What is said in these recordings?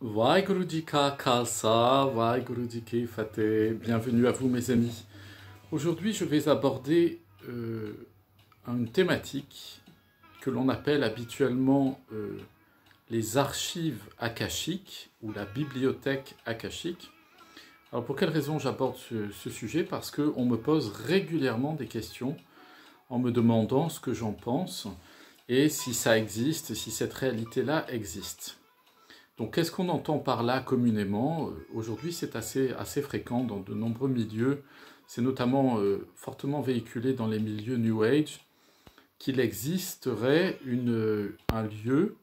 Waheguru Ji Ka Khalsa, Waheguru Ji Ki Fateh. Bienvenue à vous mes amis. Aujourd'hui je vais aborder une thématique que l'on appelle habituellement les archives akashiques ou la bibliothèque akashique. Alors pour quelle raison j'aborde ce sujet? Parce qu'on me pose régulièrement des questions en me demandant ce que j'en pense et si ça existe, si cette réalité-là existe. Donc qu'est-ce qu'on entend par là communément? Aujourd'hui c'est assez fréquent dans de nombreux milieux, c'est notamment fortement véhiculé dans les milieux New Age, qu'il existerait un lieu,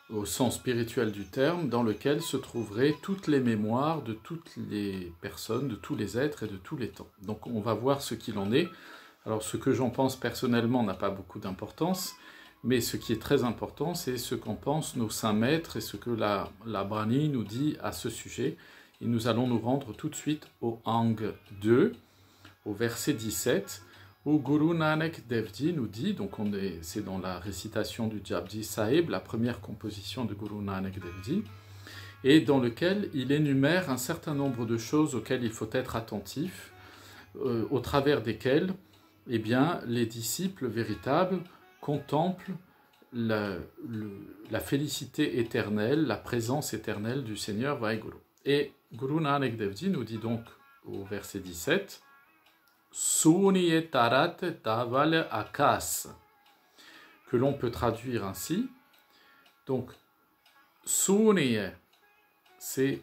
au sens spirituel du terme, dans lequel se trouveraient toutes les mémoires de toutes les personnes, de tous les êtres et de tous les temps. Donc on va voir ce qu'il en est. Alors ce que j'en pense personnellement n'a pas beaucoup d'importance, mais ce qui est très important, c'est ce qu'en pensent nos saints maîtres et ce que la Bani nous dit à ce sujet. Et nous allons nous rendre tout de suite au Ang 2, au verset 17, où Guru Nanak Dev Ji nous dit, donc c'est dans la récitation du Japji Sahib, la première composition de Guru Nanak Dev Ji, et dans lequel il énumère un certain nombre de choses auxquelles il faut être attentif, au travers desquelles eh bien, les disciples véritables contemplent la félicité éternelle, la présence éternelle du Seigneur Vaheguru. Et Guru Nanak Dev Ji nous dit donc au verset 17, Suniye tarat taval akas, que l'on peut traduire ainsi. Donc, Suniye, c'est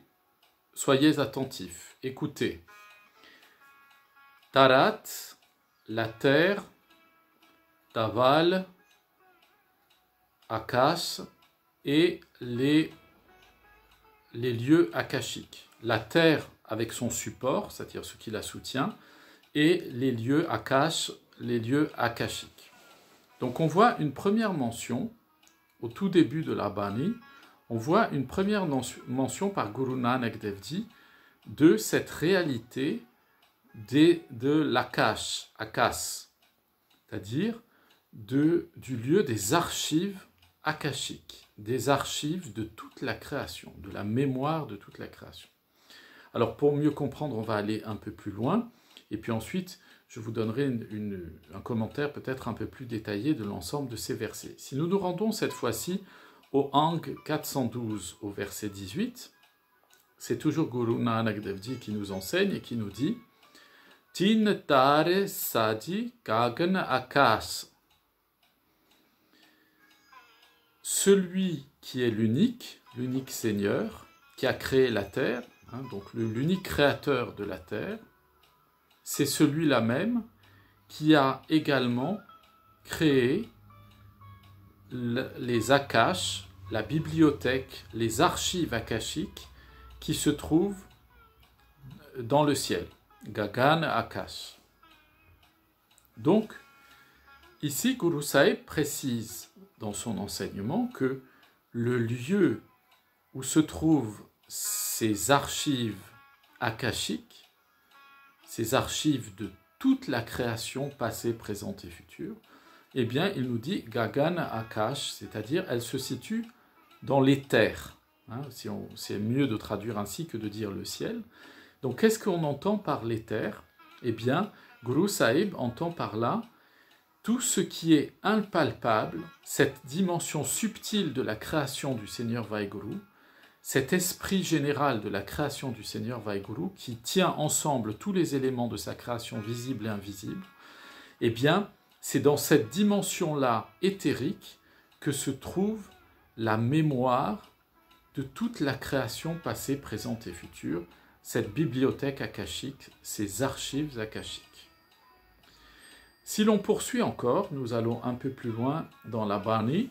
soyez attentifs, écoutez. Tarat, la terre, Taval, Akash et les lieux akashiques. La terre avec son support, c'est-à-dire ce qui la soutient, et les lieux Akash, les lieux akashiques. Donc on voit une première mention, au tout début de la Bani, on voit une première mention par Guru Nanak Dev Ji de cette réalité de l'Akash, Akas, c'est-à-dire du lieu des archives akashiques, des archives de toute la création, de la mémoire de toute la création. Alors pour mieux comprendre, on va aller un peu plus loin, et puis ensuite je vous donnerai un commentaire peut-être un peu plus détaillé de l'ensemble de ces versets. Si nous nous rendons cette fois-ci au Ang 412, au verset 18, c'est toujours Guru Nanak Dev Ji qui nous enseigne et qui nous dit « Tin tare saji gagan akas » Celui qui est l'unique Seigneur, qui a créé la terre, donc l'unique créateur de la terre, c'est celui-là même qui a également créé les Akash, la bibliothèque, les archives akashiques qui se trouvent dans le ciel. Gagan Akash. Donc, ici, Guru Sahib précise dans son enseignement que le lieu où se trouvent ces archives akashiques, ces archives de toute la création passée, présente et future, eh bien, il nous dit Gagan Akash, c'est-à-dire elle se situe dans l'éther. C'est mieux de traduire ainsi que de dire le ciel. Donc, qu'est-ce qu'on entend par l'éther? Eh bien, Guru Sahib entend par là tout ce qui est impalpable, cette dimension subtile de la création du Seigneur Vaheguru, cet esprit général de la création du Seigneur Vaheguru qui tient ensemble tous les éléments de sa création visible et invisible, eh bien, c'est dans cette dimension-là éthérique que se trouve la mémoire de toute la création passée, présente et future, cette bibliothèque akashique, ces archives akashiques. Si l'on poursuit encore, nous allons un peu plus loin dans la Bani,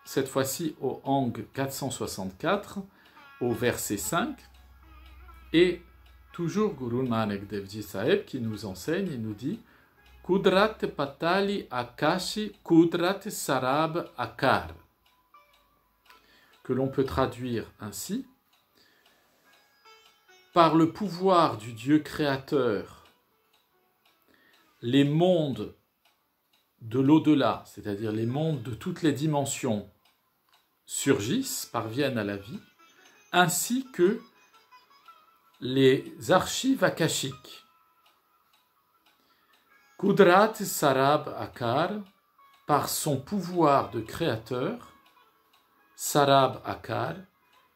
cette fois-ci au Ang 464, au verset 5, et toujours Guru Nanak Dev Ji Sahib qui nous enseigne, il nous dit « Kudrat patali akashi kudrat sarab akar » que l'on peut traduire ainsi « Par le pouvoir du Dieu créateur, les mondes de l'au-delà, c'est-à-dire les mondes de toutes les dimensions, surgissent, parviennent à la vie, ainsi que les archives akashiques. Kudrat Sarab Akar, par son pouvoir de créateur, Sarab Akar,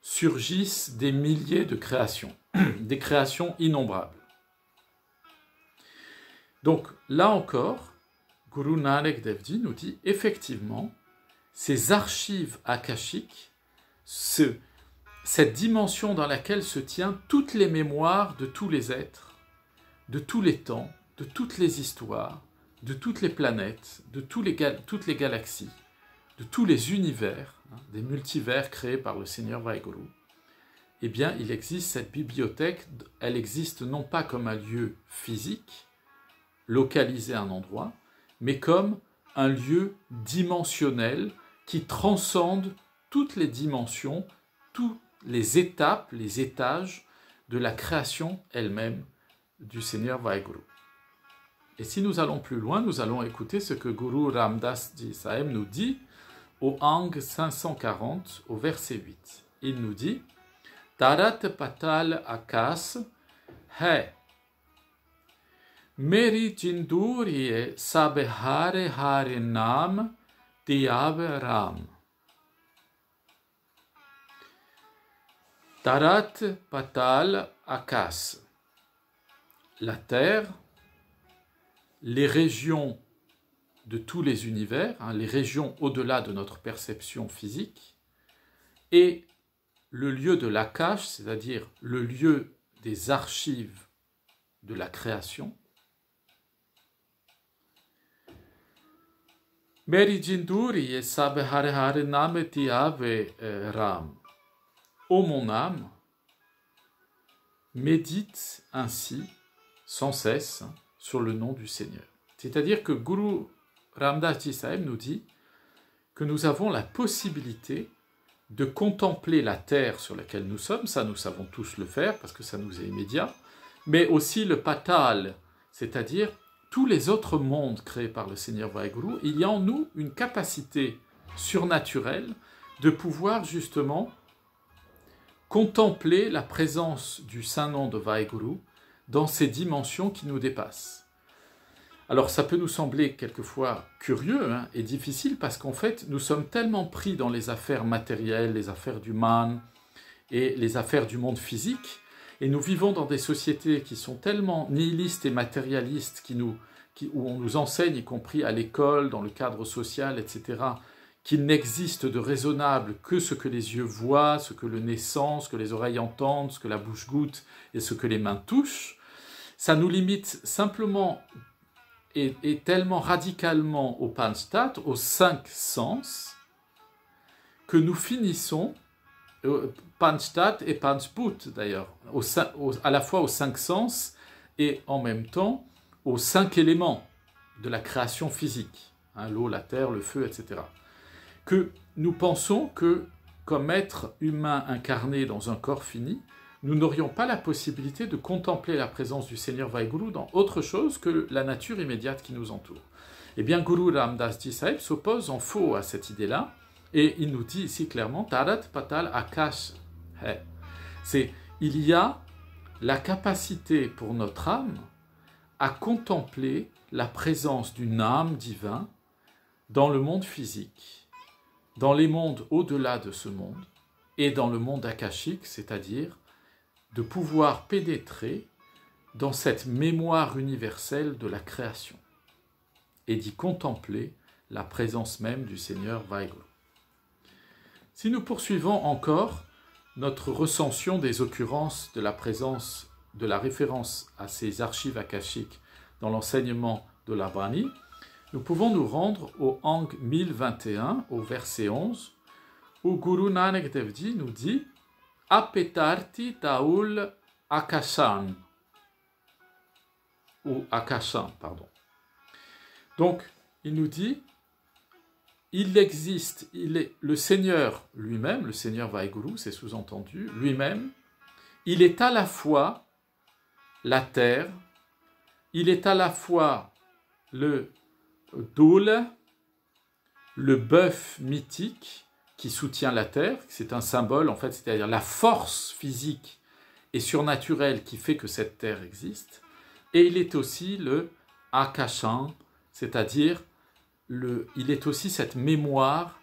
surgissent des milliers de créations, des créations innombrables. Donc là encore, Guru Nanak Dev Ji nous dit effectivement, ces archives akashiques, cette dimension dans laquelle se tiennent toutes les mémoires de tous les êtres, de tous les temps, de toutes les histoires, de toutes les planètes, de toutes les galaxies, de tous les univers, des multivers créés par le Seigneur Vaheguru, eh bien, il existe cette bibliothèque, elle existe non pas comme un lieu physique, localisé à un endroit, mais comme un lieu dimensionnel qui transcende toutes les dimensions, toutes les étapes, les étages de la création elle-même du Seigneur Vaheguru. Et si nous allons plus loin, nous allons écouter ce que Guru Ram Das Ji Sahib nous dit au Ang 540, au verset 8. Il nous dit « Tarat patal akas hai meri jinduriye sabe hare hare nam diave ram » Tarat patal akas. La terre, les régions de tous les univers, les régions au-delà de notre perception physique, et le lieu de l'Akash, c'est-à-dire le lieu des archives de la création. Merijinduri et sabe hare hare name ti ave ram. Ô mon âme, médite ainsi, sans cesse, sur le nom du Seigneur. C'est-à-dire que Guru Ram Das Ji Sahib nous dit que nous avons la possibilité de contempler la terre sur laquelle nous sommes, ça nous savons tous le faire parce que ça nous est immédiat, mais aussi le patal, c'est-à-dire tous les autres mondes créés par le Seigneur Vaheguru. Il y a en nous une capacité surnaturelle de pouvoir justement contempler la présence du Saint-Nom de Vaheguru dans ces dimensions qui nous dépassent. Alors ça peut nous sembler quelquefois curieux et difficile parce qu'en fait nous sommes tellement pris dans les affaires matérielles, les affaires du man et les affaires du monde physique, et nous vivons dans des sociétés qui sont tellement nihilistes et matérialistes où on nous enseigne, y compris à l'école, dans le cadre social, etc., qu'il n'existe de raisonnable que ce que les yeux voient, ce que le nez sent, ce que les oreilles entendent, ce que la bouche goûte et ce que les mains touchent. Ça nous limite simplement et tellement radicalement au Panchtat, aux 5 sens, que nous finissons, Panchtat et Panchbhut d'ailleurs, à la fois aux 5 sens et en même temps aux 5 éléments de la création physique, l'eau, la terre, le feu, etc. Que nous pensons que, comme être humain incarné dans un corps fini, nous n'aurions pas la possibilité de contempler la présence du Seigneur Vaheguru dans autre chose que la nature immédiate qui nous entoure. Eh bien, Guru Ram Das Ji Sahib s'oppose en faux à cette idée-là, et il nous dit ici clairement, Tarat Patal Akash Hai. Il y a la capacité pour notre âme à contempler la présence d'une âme divine dans le monde physique, dans les mondes au-delà de ce monde, et dans le monde akashique, c'est-à-dire de pouvoir pénétrer dans cette mémoire universelle de la création et d'y contempler la présence même du Seigneur Vaheguru. Si nous poursuivons encore notre recension des occurrences de la présence, de la référence à ces archives akashiques dans l'enseignement de la Bani, nous pouvons nous rendre au Ang 1021, au verset 11, où Guru Nanak Dev Ji nous dit « Apetarti taul akashan » ou « akashan », pardon. Donc, il nous dit « Il existe, le Seigneur lui-même, le Seigneur Vaheguru, c'est sous-entendu, lui-même, il est à la fois la terre, il est à la fois le Dhoul, le bœuf mythique, qui soutient la terre, c'est un symbole en fait, c'est-à-dire la force physique et surnaturelle qui fait que cette terre existe. Et il est aussi le Akashan, c'est-à-dire il est aussi cette mémoire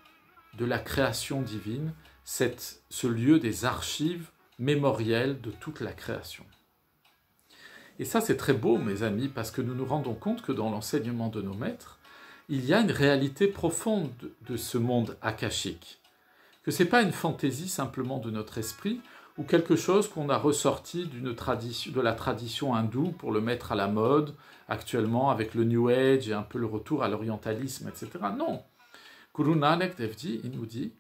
de la création divine, ce lieu des archives mémorielles de toute la création. Et ça, c'est très beau, mes amis, parce que nous nous rendons compte que dans l'enseignement de nos maîtres, il y a une réalité profonde de ce monde akashique. Que ce n'est pas une fantaisie simplement de notre esprit, ou quelque chose qu'on a ressorti de la tradition hindoue pour le mettre à la mode, actuellement avec le New Age et un peu le retour à l'orientalisme, etc. Non. Guru Nanak Dev Ji, il nous dit,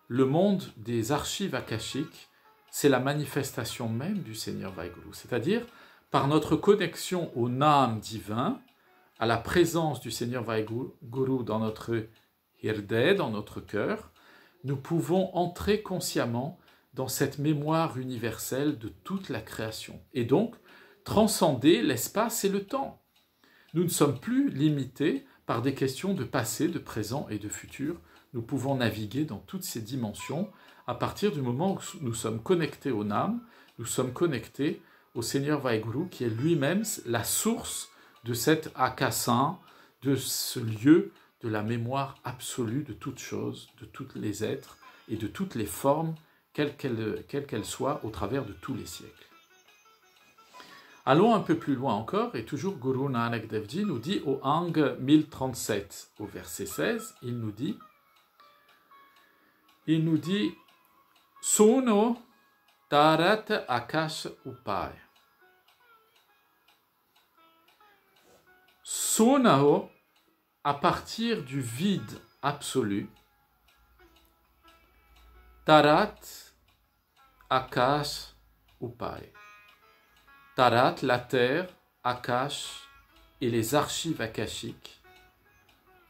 le monde des archives akashiques, c'est la manifestation même du Seigneur Vaheguru, c'est-à-dire par notre connexion au Nam divin, à la présence du Seigneur Vaheguru dans notre Hirde, dans notre cœur, nous pouvons entrer consciemment dans cette mémoire universelle de toute la création, et donc transcender l'espace et le temps. Nous ne sommes plus limités par des questions de passé, de présent et de futur. Nous pouvons naviguer dans toutes ces dimensions à partir du moment où nous sommes connectés au Nam, nous sommes connectés au Seigneur Vaheguru, qui est lui-même la source de cet Akashan, de ce lieu de la mémoire absolue de toutes choses, de tous les êtres et de toutes les formes, quelles qu'elles soient, au travers de tous les siècles. Allons un peu plus loin encore, et toujours Guru Nanak Dev Ji nous dit au Ang 1037, au verset 16, il nous dit Sono Tarat Akash Upay. Sonao, à partir du vide absolu, Tarat Akash Upay. Tarat, la terre, Akash et les archives akashiques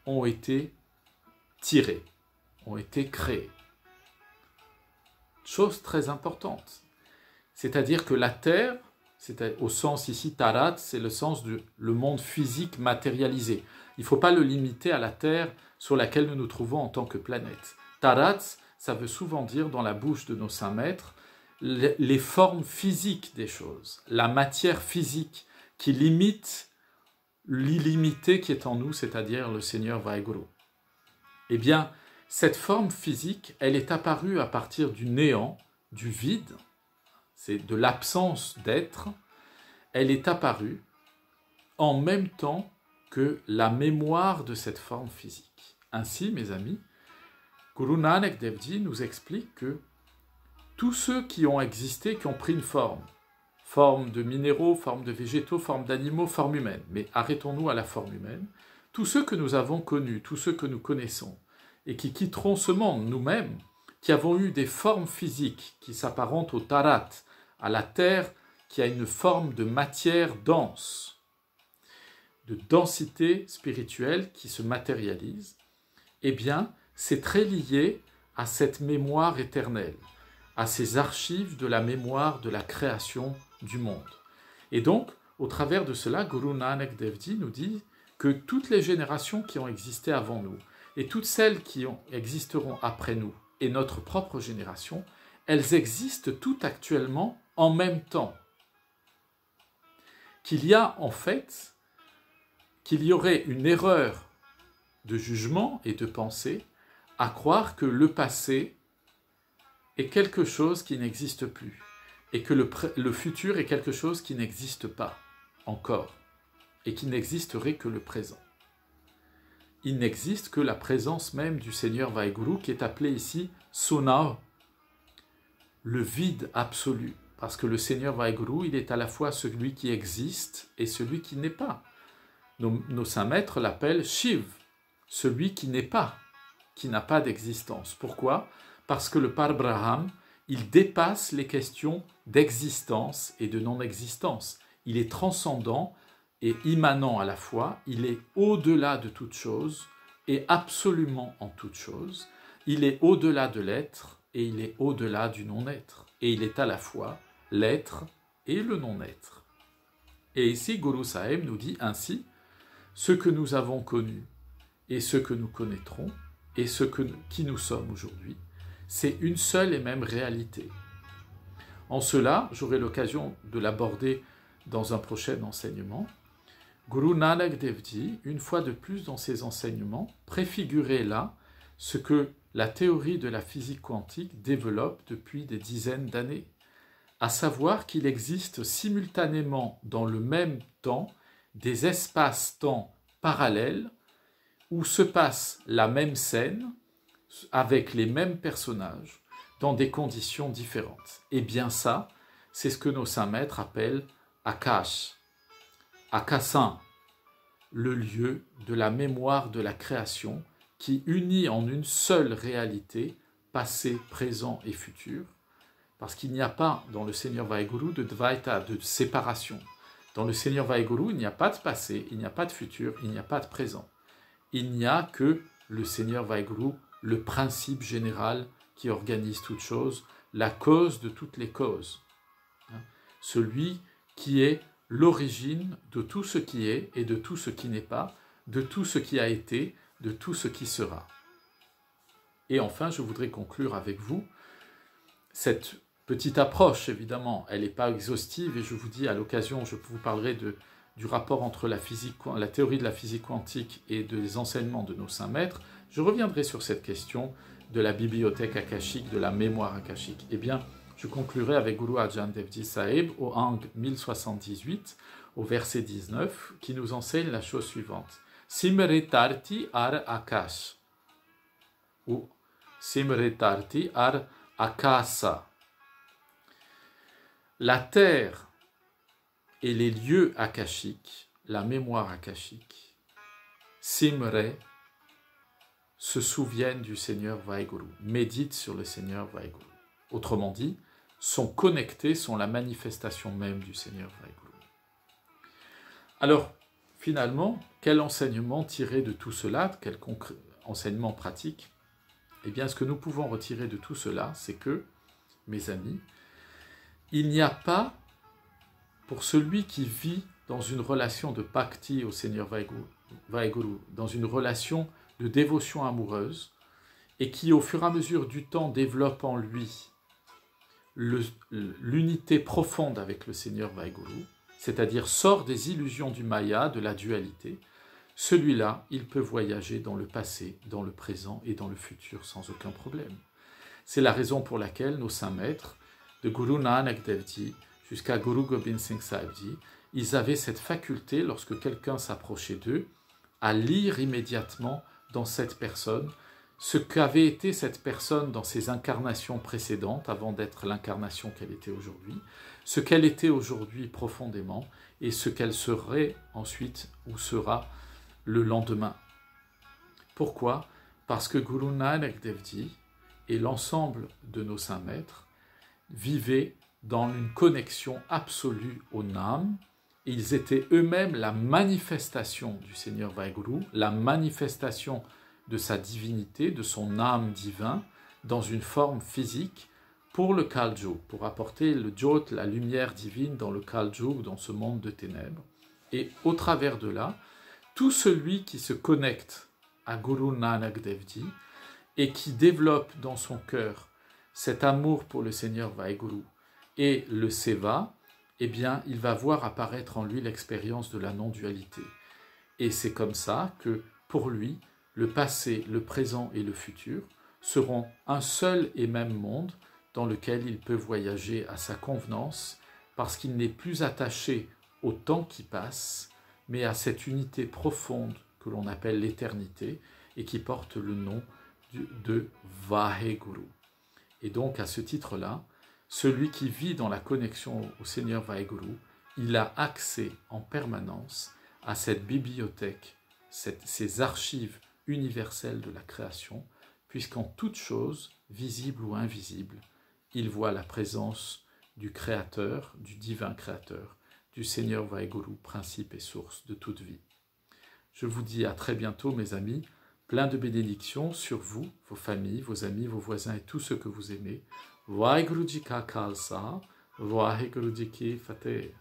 ont été tirées, ont été créées. Chose très importante, c'est-à-dire que la terre, au sens ici, Tarat, c'est le sens du monde physique matérialisé. Il ne faut pas le limiter à la terre sur laquelle nous nous trouvons en tant que planète. Tarat, ça veut souvent dire, dans la bouche de nos saints maîtres, les formes physiques des choses, la matière physique qui limite l'illimité qui est en nous, c'est-à-dire le Seigneur Vaheguru. Eh bien, cette forme physique, elle est apparue à partir du néant, du vide, c'est de l'absence d'être, elle est apparue en même temps que la mémoire de cette forme physique. Ainsi, mes amis, Guru Nanak Dev Ji nous explique que tous ceux qui ont existé, qui ont pris une forme de minéraux, forme de végétaux, forme d'animaux, forme humaine, mais arrêtons-nous à la forme humaine, tous ceux que nous avons connus, tous ceux que nous connaissons, et qui quitteront ce monde nous-mêmes, qui avons eu des formes physiques qui s'apparentent au tarat, à la terre qui a une forme de matière dense, de densité spirituelle qui se matérialise, eh bien, c'est très lié à cette mémoire éternelle, à ces archives de la mémoire de la création du monde. Et donc, au travers de cela, Guru Nanak Dev Ji nous dit que toutes les générations qui ont existé avant nous, et toutes celles qui existeront après nous, et notre propre génération, elles existent toutes actuellement en même temps. Qu'il y aurait une erreur de jugement et de pensée à croire que le passé est quelque chose qui n'existe plus, et que le futur est quelque chose qui n'existe pas encore, et qui n'existerait que le présent. Il n'existe que la présence même du Seigneur Vaheguru, qui est appelé ici Sonao, le vide absolu, parce que le Seigneur Vaheguru, il est à la fois celui qui existe et celui qui n'est pas. Nos saints maîtres l'appellent Shiv, celui qui n'est pas, qui n'a pas d'existence. Pourquoi ? Parce que le Parabraham, il dépasse les questions d'existence et de non-existence. Il est transcendant et immanent à la fois, il est au-delà de toute chose et absolument en toute chose. Il est au-delà de l'être et il est au-delà du non-être. Et il est à la fois l'être et le non-être. Et ici, Guru Sahib nous dit ainsi, ce que nous avons connu et ce que nous connaîtrons et qui nous sommes aujourd'hui, c'est une seule et même réalité. En cela, j'aurai l'occasion de l'aborder dans un prochain enseignement. Guru Nanak Dev Ji, une fois de plus dans ses enseignements, préfigurait là ce que la théorie de la physique quantique développe depuis des dizaines d'années, à savoir qu'il existe simultanément dans le même temps des espaces-temps parallèles où se passe la même scène avec les mêmes personnages dans des conditions différentes. Et bien ça, c'est ce que nos saints maîtres appellent Akash, Akasin, le lieu de la mémoire de la création qui unit en une seule réalité, passé, présent et futur, parce qu'il n'y a pas dans le Seigneur Vaheguru de Dvaita, de séparation. Dans le Seigneur Vaheguru, il n'y a pas de passé, il n'y a pas de futur, il n'y a pas de présent. Il n'y a que le Seigneur Vaheguru, le principe général qui organise toute chose, la cause de toutes les causes. Celui qui est l'origine de tout ce qui est et de tout ce qui n'est pas, de tout ce qui a été, de tout ce qui sera. Et enfin, je voudrais conclure avec vous cette petite approche, évidemment, elle n'est pas exhaustive et je vous dis à l'occasion, je vous parlerai du rapport entre la théorie de la physique quantique et des enseignements de nos saints maîtres. Je reviendrai sur cette question de la bibliothèque akashique, de la mémoire akashique. Eh bien, je conclurai avec Guru Arjan Dev Ji Sahib au Ang 1078, au verset 19, qui nous enseigne la chose suivante. Simritarti ar akash, ou Simritarti ar akasa. La terre et les lieux akashiques, la mémoire akashique, Simre, se souviennent du Seigneur Vaheguru, méditent sur le Seigneur Vaheguru. Autrement dit, sont connectés, sont la manifestation même du Seigneur Vaheguru. Alors, finalement, quel enseignement tirer de tout cela, quel enseignement pratique? Eh bien, ce que nous pouvons retirer de tout cela, c'est que, mes amis, il n'y a pas, pour celui qui vit dans une relation de bhakti au Seigneur Vaheguru, dans une relation de dévotion amoureuse, et qui au fur et à mesure du temps développe en lui l'unité profonde avec le Seigneur Vaheguru, c'est-à-dire sort des illusions du Maya, de la dualité, celui-là, il peut voyager dans le passé, dans le présent et dans le futur sans aucun problème. C'est la raison pour laquelle nos saints maîtres, de Guru Nanak Dev Ji jusqu'à Guru Gobind Singh Sahib Ji, ils avaient cette faculté, lorsque quelqu'un s'approchait d'eux, à lire immédiatement dans cette personne ce qu'avait été cette personne dans ses incarnations précédentes, avant d'être l'incarnation qu'elle était aujourd'hui, ce qu'elle était aujourd'hui profondément, et ce qu'elle serait ensuite ou sera le lendemain. Pourquoi? Parce que Guru Nanak Dev Ji et l'ensemble de nos saints maîtres vivaient dans une connexion absolue au Nam, et ils étaient eux-mêmes la manifestation du Seigneur Vaheguru, la manifestation de sa divinité, de son âme divin, dans une forme physique pour le Kal-Yuga, pour apporter le Jyot, la lumière divine dans le Kal-Yuga, dans ce monde de ténèbres. Et au travers de là, tout celui qui se connecte à Guru Nanak Dev Ji et qui développe dans son cœur cet amour pour le Seigneur Vaheguru et le Seva, eh bien, il va voir apparaître en lui l'expérience de la non-dualité. Et c'est comme ça que, pour lui, le passé, le présent et le futur seront un seul et même monde dans lequel il peut voyager à sa convenance, parce qu'il n'est plus attaché au temps qui passe, mais à cette unité profonde que l'on appelle l'éternité et qui porte le nom de Vaheguru. Et donc, à ce titre-là, celui qui vit dans la connexion au Seigneur Vaheguru, il a accès en permanence à cette bibliothèque, ces archives universelles de la création, puisqu'en toute chose, visible ou invisible, il voit la présence du Créateur, du divin Créateur, du Seigneur Vaheguru, principe et source de toute vie. Je vous dis à très bientôt, mes amis, plein de bénédictions sur vous, vos familles, vos amis, vos voisins et tous ceux que vous aimez. Vaheguru Ji Ka Khalsa, Vaheguru Ji Ki Fateh.